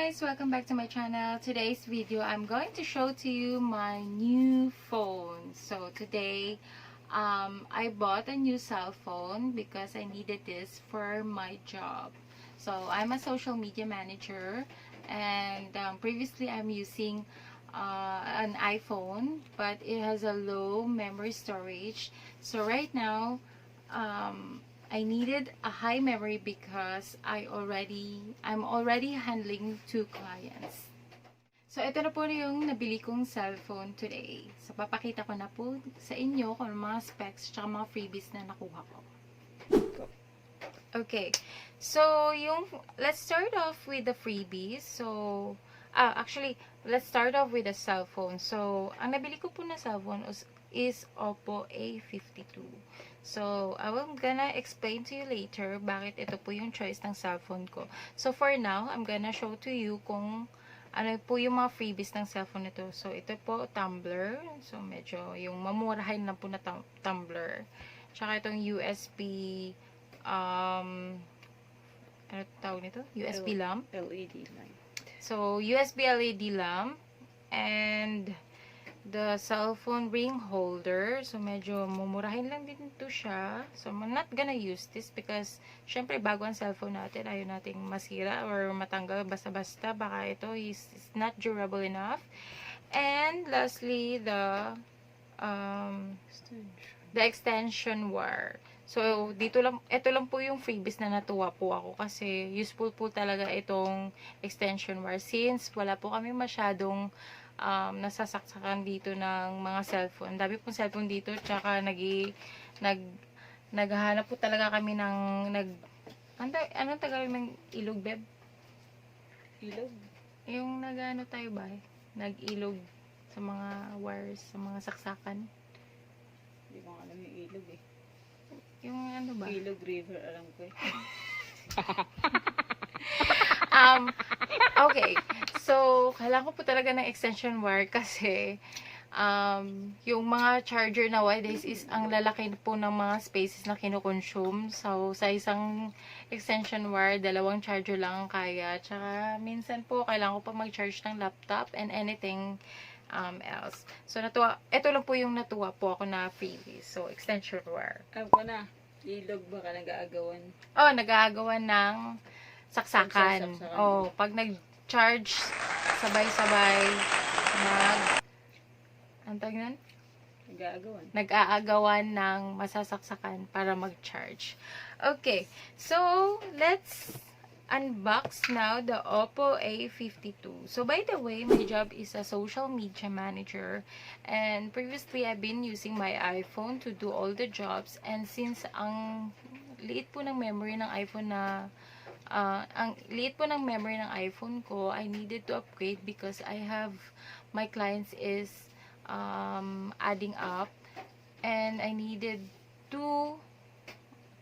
guys, welcome back to my channel. Today's video, I'm going to show to you my new phone. So today, I bought a new cell phone because I needed this for my job. So I'm a social media manager, and previously I'm using an iPhone, but it has a low memory storage. So right now, I needed a high memory because I'm already handling 2 clients. So, ito na po yung nabili kong cellphone today. So, papakita ko na po sa inyo kung ano mga specs at mga freebies na nakuha ko. Okay. So, let's start off with the freebies. So, actually, let's start off with the cellphone. So, ang nabili ko po na cellphone is Oppo A52. So, I'm gonna explain to you later bakit ito po yung choice ng cellphone ko. So, for now, I'm gonna show to you kung ano po yung mga freebies ng cellphone nito. So, ito po, tumbler. So, medyo yung mamurahin na po na tumbler. Tsaka itong USB, ano tawag nito? USB lamp. LED lamp. So, USB LED lamp. And the cellphone ring holder. So, medyo mumurahin lang din ito siya. So, I'm not gonna use this because, syempre, bago ang cellphone natin, ayaw nating masira or matanggal basta-basta. Baka ito is not durable enough. And, lastly, the extension wire. So, ito lang po yung freebies na natuwa po ako kasi useful po talaga itong extension wire since wala po kami masyadong nasasaksakan dito ng mga cellphone. Dami pong cellphone dito, tsaka naghahanap po talaga kami ng anong tagal ng ilog, beb? Ilog? Yung nagano tayo ba? Nag-ilog sa mga wires, sa mga saksakan. Hindi ko alam yung ilog eh. Yung ano ba? Ilog river, alam ko eh. Okay. So, kailangan ko po talaga ng extension wire kasi yung mga charger nowadays is ang lalaki po ng mga spaces na kinukonsume. So, sa isang extension wire, 2 charger lang ang kaya. Tsaka, minsan po, kailangan ko pa mag-charge ng laptop and anything else. So, ito lang po yung natuwa po ako na freebie. So, extension wire. Alam ko na, ilog baka nag-aagawan. Oh, nag-aagawan ng saksakan. Oh, pag nag-charge, sabay-sabay, ang tawag nun? Nag-aagawan. Nag-aagawan ng masasaksakan para mag-charge. Okay, so, let's unbox now the Oppo A52. So, by the way, my job is a social media manager. And previously, I've been using my iPhone to do all the jobs. And since ang liit po ng memory ng iPhone ko, I needed to upgrade because my clients is adding up. And I needed to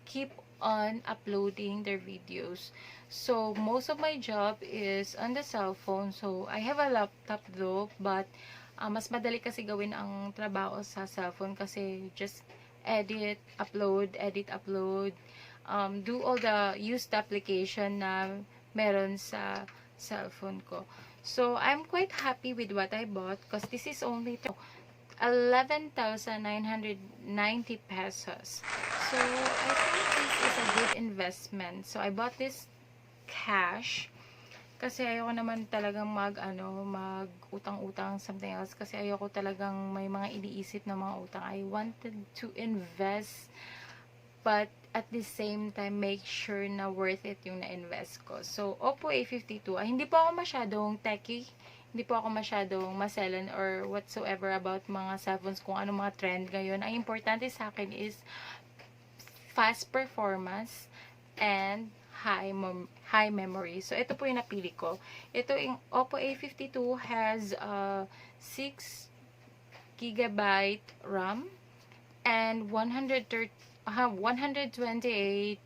keep on uploading their videos. So, most of my job is on the cell phone. So, I have a laptop though, but mas madali kasi gawin ang trabaho sa cellphone kasi just edit, upload, do all the used application na meron sa cellphone ko. So, I'm quite happy with what I bought because this is only 11,990 pesos. So, I think this is a good investment. So, I bought this cash kasi ayoko naman talagang mag-utang-utang something else kasi ayoko talagang may mga iniisip na mga utang. I wanted to invest but at the same time make sure na worth it yung na-invest ko. So, Oppo A52, hindi po ako masyadong techie. Hindi po ako masyadong maselan or whatsoever about mga cellphones kung ano mga trend ngayon. Ang importante sa akin is fast performance and high memory. So, ito po yung napili ko. Ito yung Oppo A52 has 6 GB RAM and 128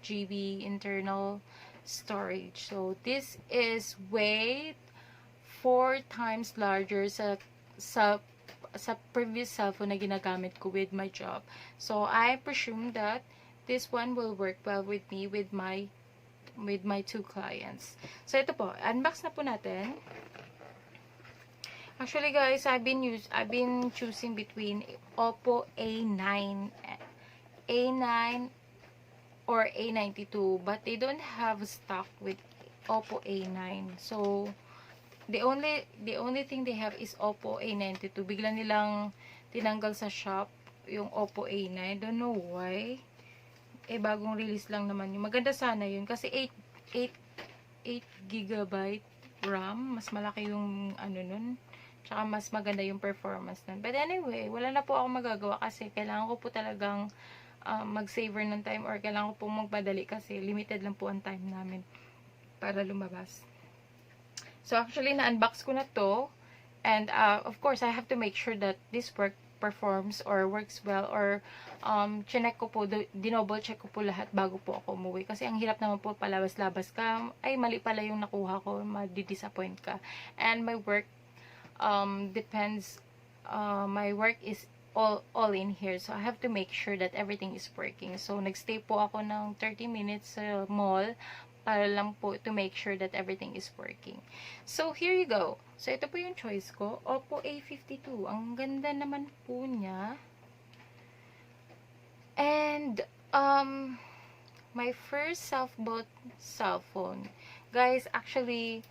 GB internal storage. So, this is way 4 times larger sa previous cellphone na ginagamit ko with my job. So, I presume that this one will work well with me with my with my 2 clients. So, ito po. Unbox na po natin. Actually, guys, I've been choosing between Oppo A9 or A92, but they don't have stock with Oppo A9. So, the only thing they have is Oppo A92. Bigla nilang tinanggal sa shop yung Oppo A9. Don't know why. Bagong release lang naman yun. Maganda sana yun kasi 8 gigabyte RAM. Mas malaki yung ano nun. Tsaka mas maganda yung performance nun. But anyway, wala na po ako magagawa kasi kailangan ko po talagang mag-saver ng time or kailangan ko po magpadali kasi limited lang po ang time namin para lumabas. So, actually, na-unbox ko na to. And, of course, I have to make sure that this performs or works well or chinek ko po, dinoble check ko po lahat bago po ako umuwi. Kasi ang hirap naman po palabas-labas ka. Ay, mali pala yung nakuha ko. Madi-disappoint ka. And my work depends, my work is all in here. So, I have to make sure that everything is working. So, nagstay po ako ng 30 minutes sa mall para lang po to make sure that everything is working. So, here you go. So, ito po yung choice ko. Oppo A52. Ang ganda naman po niya. And, my first self-bought cellphone. Guys, actually,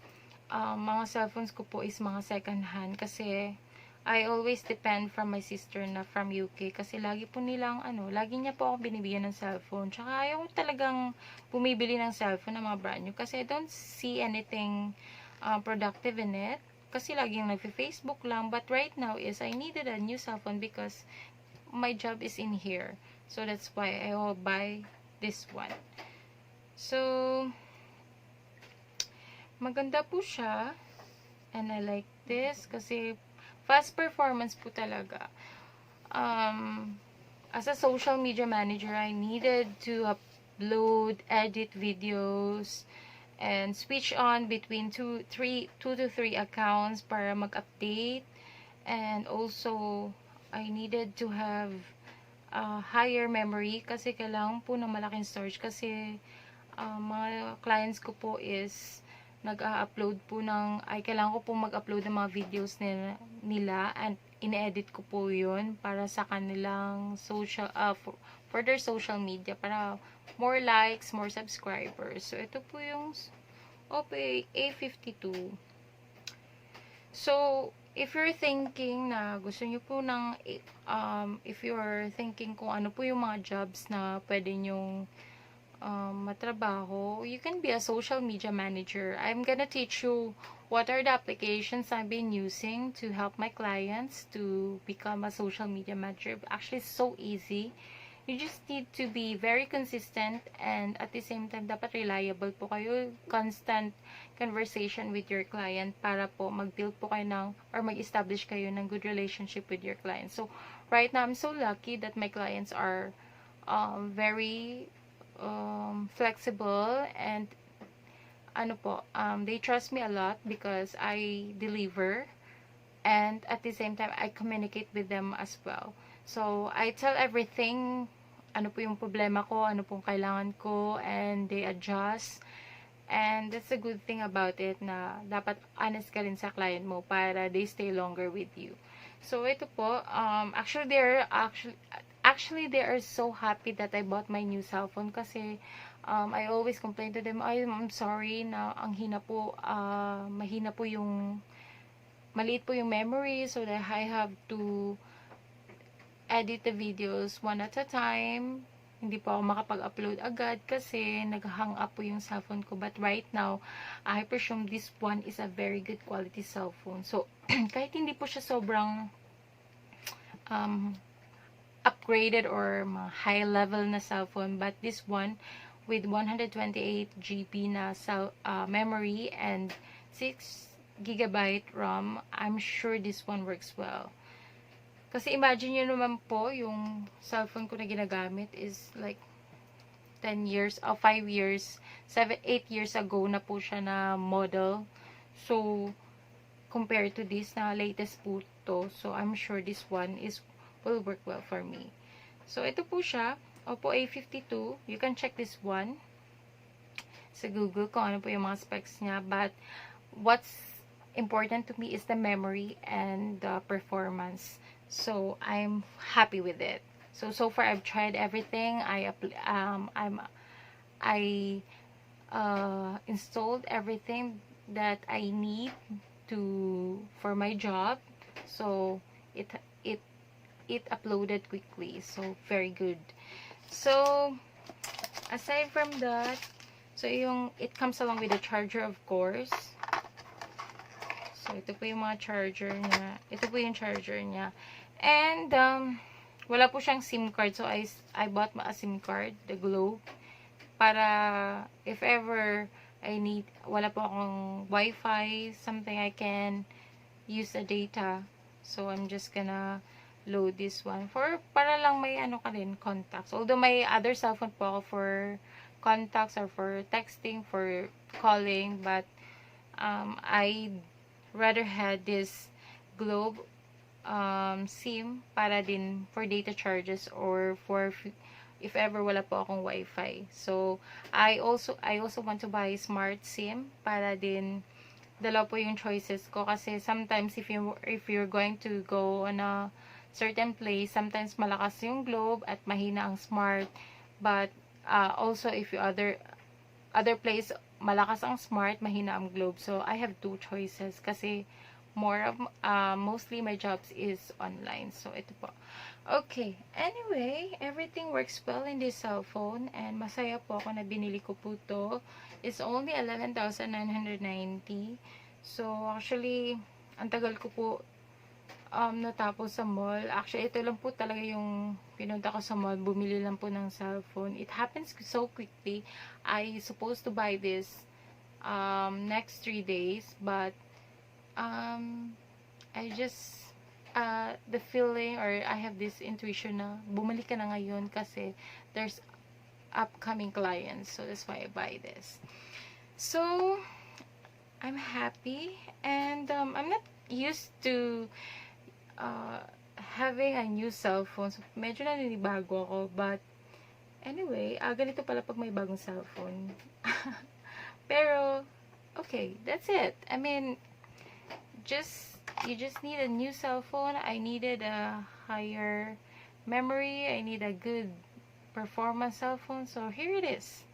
mga cellphones ko po is mga second hand kasi I always depend from my sister na from UK kasi lagi po nilang lagi niya po ako binibigyan ng cellphone. Tsaka ayaw ko talagang bumibili ng cellphone ng mga brand new kasi I don't see anything productive in it. Kasi laging nagfi-Facebook lang. But right now is I needed a new cellphone because my job is in here. So that's why I will buy this one. So, maganda po siya. And I like this kasi fast performance po talaga. As a social media manager, I needed to upload, edit videos, and switch on between 2 to 3 accounts para mag-update. And also, I needed to have higher memory kasi kailangan po ng malaking storage kasi mga clients ko po is nag-upload po kailangan ko po mag-upload ng mga videos nila and ine-edit ko po yun para sa kanilang social, for their social media para more likes, more subscribers. So, ito po yung Oppo A52. So, if you're thinking na gusto nyo po if you're thinking kung ano po yung mga jobs na pwede nyong matrabaho, you can be a social media manager. I'm gonna teach you what are the applications I've been using to help my clients to become a social media manager. Actually, it's so easy. You just need to be very consistent and at the same time, dapat reliable po kayo. Constant conversation with your client para po mag-build po kayo or mag-establish kayo ng good relationship with your client. So, right now, I'm so lucky that my clients are very flexible and they trust me a lot because I deliver and at the same time I communicate with them as well. So I tell everything, ano po yung problema ko, ano pong kailangan ko, and they adjust. And that's a good thing about it na dapat honest ka rin sa client mo para they stay longer with you. So ito po, actually they are so happy that I bought my new cellphone kasi I always complain to them, I'm sorry na mahina po maliit po yung memory so that I have to edit the videos one at a time. Hindi po ako makapag-upload agad kasi nag-hang up po yung cellphone ko. But right now, I presume this one is a very good quality cellphone. So, kahit hindi po siya sobrang upgraded or high level na cellphone, but this one with 128 GB na memory and 6 GB RAM, I'm sure this one works well. Kasi imagine nyo naman po, yung cellphone ko na ginagamit is like 10 years, 5 years, 8 years ago na po siya na model. So, compared to this na latest po to, so I'm sure this one will work well for me. So, ito po siya, Oppo A52. You can check this one. sa Google kung ano po yung mga specs niya. But, what's important to me is the memory and the performance. So, I'm happy with it. So far, I've tried everything. I installed everything that I need for my job. So, it it it uploaded quickly. So, very good. So, aside from that, so it comes along with the charger, of course. So, ito po yung mga charger niya. Ito po yung charger niya. And, wala po siyang SIM card. So, I bought a SIM card, the Globe. Para, if ever wala po akong Wi-Fi, something I can use the data. So, I'm just gonna load this one. Para lang may ka rin, contacts. Although, may other cellphone po ako for contacts or for texting, for calling. But, I rather had this Globe SIM para din for data charges or for if ever wala po akong Wi-Fi. So, I also want to buy smart SIM para din dalawa po yung choices ko kasi sometimes if you're going to go on a certain place, sometimes malakas yung Globe at mahina ang smart. But also if you other place malakas ang smart, mahina ang Globe. So, I have two choices kasi mostly my jobs is online. So, ito po. Okay. Anyway, everything works well in this cellphone and masaya po ako na binili ko po to. It's only 11,990. So, actually, ang tagal ko po natapos sa mall. Actually, ito lang po talaga yung pinunta ko sa mall. Bumili lang po ng cellphone. It happens so quickly. I supposed to buy this next 3 days, but I just the feeling or I have this intuition na bumalik ka na ngayon kasi there's upcoming clients. So, that's why I buy this. So, I'm happy and I'm not used to having a new cellphone. So, medyo naninibago ako. But, anyway, ganito pala pag may bagong cellphone. Pero, okay, that's it. I mean, you just need a new cellphone. I needed a higher memory. I need a good performance cellphone. So, here it is.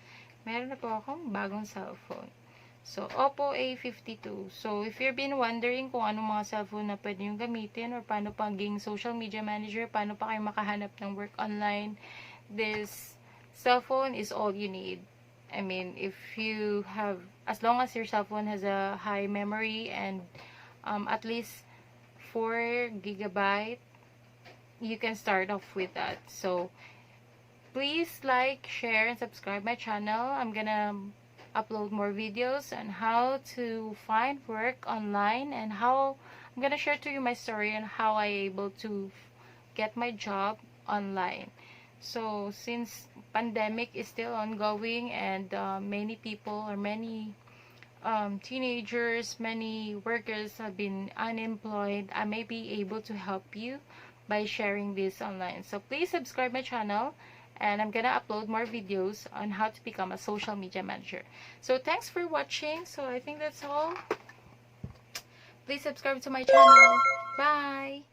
Meron na po akong bagong cellphone. So, Oppo A52. So, if you've been wondering kung anong mga cellphone na pwede yung gamitin or paano paging social media manager, paano pa kayo makahanap ng work online, this cellphone is all you need. I mean, as long as your cellphone has a high memory and at least 4 gigabyte, you can start off with that. So, please like, share, and subscribe my channel. I'm gonna upload more videos on how to find work online and how I'm gonna share to you my story and how I able to get my job online. So since pandemic is still ongoing and many people or many teenagers, many workers have been unemployed, I may be able to help you by sharing this online. So please subscribe my channel. And I'm gonna upload more videos on how to become a social media manager. So, thanks for watching. So, I think that's all. Please subscribe to my channel. Bye!